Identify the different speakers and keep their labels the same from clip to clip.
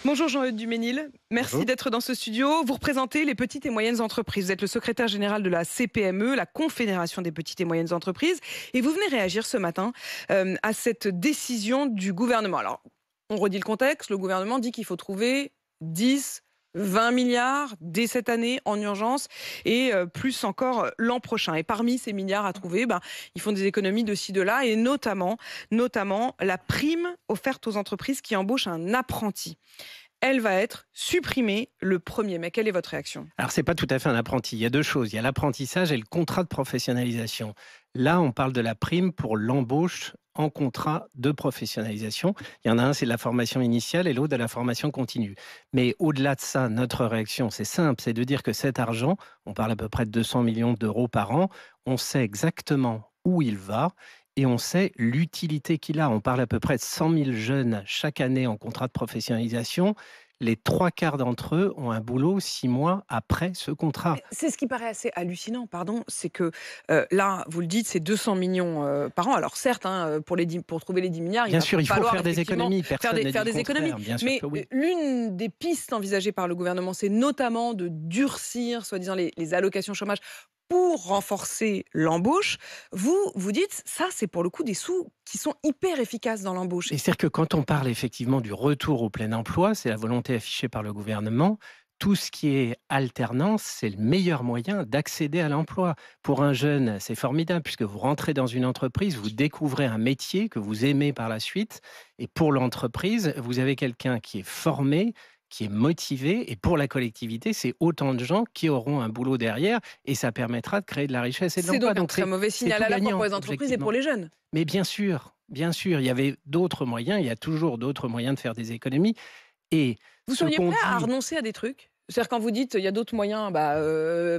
Speaker 1: Bonjour Jean-Eudes Duménil, merci
Speaker 2: Bonjour.
Speaker 1: d'être dans ce studio. Vous représentez les petites et moyennes entreprises. Vous êtes le secrétaire général de la CPME, la Confédération des petites et moyennes entreprises. Et vous venez réagir ce matin à cette décision du gouvernement. Alors, on redit le contexte. Le gouvernement dit qu'il faut trouver 10, 20 milliards dès cette année en urgence et plus encore l'an prochain. Et parmi ces milliards à trouver, ils font des économies de ci, de là et notamment la prime offerte aux entreprises qui embauchent un apprenti. Elle va être supprimée le 1er mai. Quelle est votre réaction?
Speaker 2: Alors, c'est pas tout à fait un apprenti. Il y a deux choses. Il y a l'apprentissage et le contrat de professionnalisation. Là, on parle de la prime pour l'embauche en contrat de professionnalisation. Il y en a un, c'est de la formation initiale et l'autre de la formation continue. Mais au-delà de ça, notre réaction, c'est simple, c'est de dire que cet argent, on parle à peu près de 200 millions d'euros par an, on sait exactement où il va et on sait l'utilité qu'il a. On parle à peu près de 100 000 jeunes chaque année en contrat de professionnalisation. Les trois quarts d'entre eux ont un boulot 6 mois après ce contrat.
Speaker 1: C'est ce qui paraît assez hallucinant, pardon, c'est que là, vous le dites, c'est 200 millions par an. Alors certes, pour trouver les 10 milliards, il
Speaker 2: Bien
Speaker 1: va
Speaker 2: sûr, il faut
Speaker 1: falloir
Speaker 2: faire des
Speaker 1: effectivement
Speaker 2: économies. Personne ne dit
Speaker 1: faire
Speaker 2: le
Speaker 1: des économies.
Speaker 2: contraire. Bien sûr
Speaker 1: Mais
Speaker 2: que oui.
Speaker 1: l'une des pistes envisagées par le gouvernement, c'est notamment de durcir, soi-disant, les allocations chômage pour renforcer l'embauche. Vous dites, ça, c'est pour le coup des sous qui sont hyper efficaces dans l'embauche.
Speaker 2: Et c'est-à-dire que quand on parle effectivement du retour au plein emploi, c'est la volonté affichée par le gouvernement. Tout ce qui est alternance, c'est le meilleur moyen d'accéder à l'emploi. Pour un jeune, c'est formidable puisque vous rentrez dans une entreprise, vous découvrez un métier que vous aimez par la suite. Et pour l'entreprise, vous avez quelqu'un qui est formé, qui est motivé. Et pour la collectivité, c'est autant de gens qui auront un boulot derrière et ça permettra de créer de la richesse et de
Speaker 1: C'est
Speaker 2: l'emploi.
Speaker 1: donc un très mauvais signal
Speaker 2: tout
Speaker 1: à la fois
Speaker 2: gagnant,
Speaker 1: pour les entreprises et
Speaker 2: objectivement.
Speaker 1: pour les jeunes.
Speaker 2: Mais bien sûr, il y avait d'autres moyens, il y a toujours d'autres moyens de faire des économies. Et
Speaker 1: Vous
Speaker 2: ce
Speaker 1: seriez
Speaker 2: qu'on
Speaker 1: prêt à
Speaker 2: dit,
Speaker 1: renoncer à des trucs? C'est-à-dire quand vous dites il y a d'autres moyens,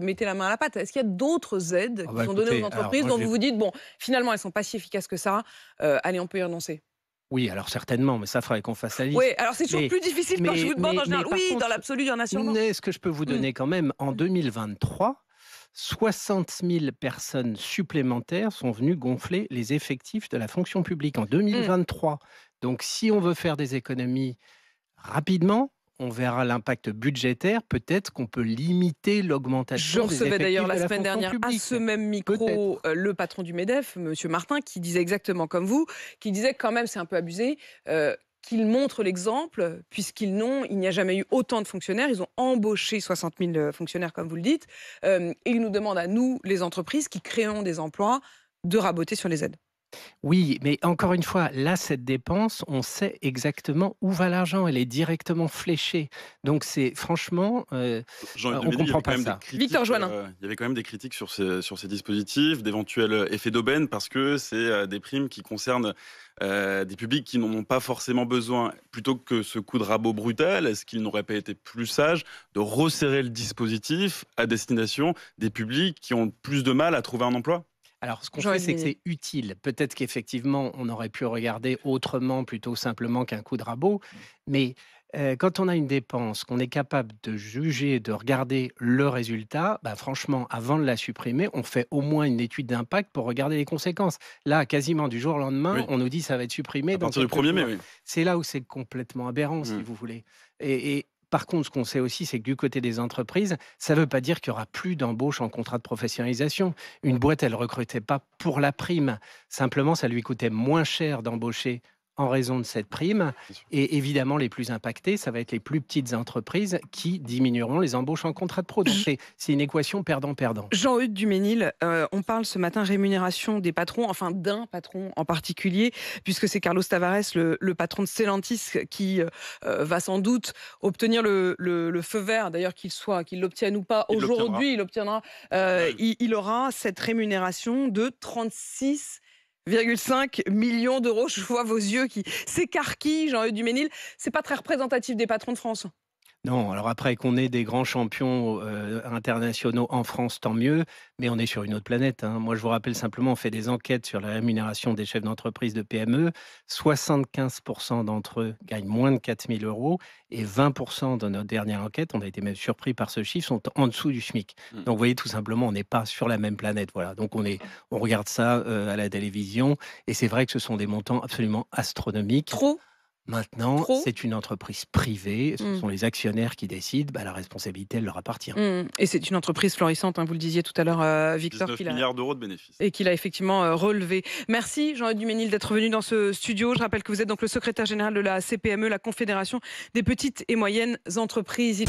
Speaker 1: mettez la main à la pâte. Est-ce qu'il y a d'autres aides
Speaker 2: ah
Speaker 1: qui
Speaker 2: bah
Speaker 1: sont données aux
Speaker 2: écoutez, alors
Speaker 1: entreprises
Speaker 2: moi,
Speaker 1: dont vous vous dites bon, finalement elles sont pas si efficaces que ça, allez on peut y renoncer?
Speaker 2: oui, alors certainement, mais ça, il faudrait qu'on fasse la
Speaker 1: Oui,
Speaker 2: liste.
Speaker 1: alors c'est toujours
Speaker 2: Mais,
Speaker 1: plus difficile quand je vous demande en général.
Speaker 2: par
Speaker 1: Oui, dans
Speaker 2: contre,
Speaker 1: l'absolu, il y en a sûrement.
Speaker 2: ce que je peux vous
Speaker 1: Mmh.
Speaker 2: donner quand même, en 2023, 60 000 personnes supplémentaires sont venues gonfler les effectifs de la fonction publique en
Speaker 1: Mmh.
Speaker 2: 2023. Donc, si on veut faire des économies rapidement, on verra l'impact budgétaire. Peut-être qu'on peut limiter
Speaker 1: Je
Speaker 2: l'augmentation des
Speaker 1: recevais d'ailleurs
Speaker 2: effectifs
Speaker 1: la
Speaker 2: de la
Speaker 1: semaine
Speaker 2: fonction
Speaker 1: dernière à
Speaker 2: publique.
Speaker 1: ce même micro
Speaker 2: Peut-être.
Speaker 1: le patron du MEDEF, Monsieur Martin, qui disait exactement comme vous, qui disait que quand même c'est un peu abusé, qu'il montre l'exemple, puisqu'il n'y a jamais eu autant de fonctionnaires. Ils ont embauché 60 000 fonctionnaires, comme vous le dites, et ils nous demandent à nous, les entreprises qui créons des emplois, de raboter sur les aides.
Speaker 2: Oui, mais encore une fois, là, cette dépense, on sait exactement où va l'argent. Elle est directement fléchée. Donc, c'est franchement,
Speaker 3: Jean-Yves
Speaker 2: on ne
Speaker 3: Demédy,
Speaker 2: comprend pas ça.
Speaker 1: Victor Joannin.
Speaker 3: il y avait quand même des critiques sur ces dispositifs, d'éventuels effets d'aubaine, parce que c'est des primes qui concernent des publics qui n'en ont pas forcément besoin. Plutôt que ce coup de rabot brutal, est-ce qu'il n'aurait pas été plus sage de resserrer le dispositif à destination des publics qui ont plus de mal à trouver un emploi?
Speaker 2: Alors, ce qu'on
Speaker 1: J'aurais
Speaker 2: fait, c'est que
Speaker 1: deviné.
Speaker 2: c'est utile. Peut-être qu'effectivement, on aurait pu regarder autrement, plutôt simplement qu'un coup de rabot. Mais quand on a une dépense, qu'on est capable de juger, de regarder le résultat, franchement, avant de la supprimer, on fait au moins une étude d'impact pour regarder les conséquences. Là, quasiment du jour au lendemain,
Speaker 3: Oui,
Speaker 2: on nous dit ça va être supprimé
Speaker 3: à
Speaker 2: dans
Speaker 3: partir du
Speaker 2: quelques
Speaker 3: 1er mai,
Speaker 2: jours.
Speaker 3: oui.
Speaker 2: C'est là où c'est complètement aberrant, si
Speaker 3: Mm.
Speaker 2: vous voulez. Et par contre, ce qu'on sait aussi, c'est que du côté des entreprises, ça ne veut pas dire qu'il n'y aura plus d'embauche en contrat de professionnalisation. Une boîte, elle ne recrutait pas pour la prime. Simplement, ça lui coûtait moins cher d'embaucher en raison de cette prime.
Speaker 3: Bien sûr.
Speaker 2: Et évidemment, les plus impactés, ça va être les plus petites entreprises qui diminueront les embauches en contrat de pro. Donc, c'est une équation perdant-perdant.
Speaker 1: Jean-Eudes Duménil, on parle ce matin rémunération des patrons, enfin d'un patron en particulier, puisque c'est Carlos Tavares, le patron de Stellantis, qui va sans doute obtenir le feu vert, d'ailleurs qu'il l'obtienne ou pas
Speaker 3: Il l'obtiendra.
Speaker 1: aujourd'hui, il obtiendra, il aura cette rémunération de 36,5 millions d'euros. Je vois vos yeux qui s'écarquillent, Jean-Eudes Duménil. C'est pas très représentatif des patrons de France.
Speaker 2: Non, alors après qu'on ait des grands champions internationaux en France, tant mieux, mais on est sur une autre planète, hein. Moi, je vous rappelle simplement, on fait des enquêtes sur la rémunération des chefs d'entreprise de PME. 75% d'entre eux gagnent moins de 4 000 euros et 20% de notre dernière enquête, on a été même surpris par ce chiffre, sont en dessous du SMIC.
Speaker 3: Mm.
Speaker 2: Donc, vous voyez, tout simplement, on n'est pas sur la même planète. Voilà. Donc, on regarde ça à la télévision et c'est vrai que ce sont des montants absolument astronomiques.
Speaker 1: Trop.
Speaker 2: Maintenant,
Speaker 1: Trop
Speaker 2: c'est une entreprise privée, ce
Speaker 1: Mmh.
Speaker 2: sont les actionnaires qui décident, la responsabilité, elle leur appartient.
Speaker 1: Et c'est une entreprise florissante, hein, vous le disiez tout à l'heure, Victor,
Speaker 3: 19 milliards d'euros de bénéfices.
Speaker 1: et qu'il a effectivement relevé. Merci Jean-Eudes Duménil d'être venu dans ce studio. Je rappelle que vous êtes donc le secrétaire général de la CPME, la Confédération des petites et moyennes entreprises.